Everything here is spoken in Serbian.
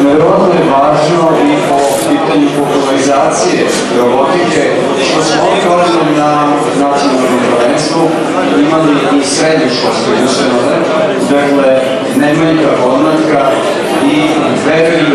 Nevjerovatno je važno i po pitanju popularizacije robotike, što smo ovih godina na nacionalnom prvenstvu imali i srednjoškolske ustanove, dakle, Nemanjka, Podmlatka i verujem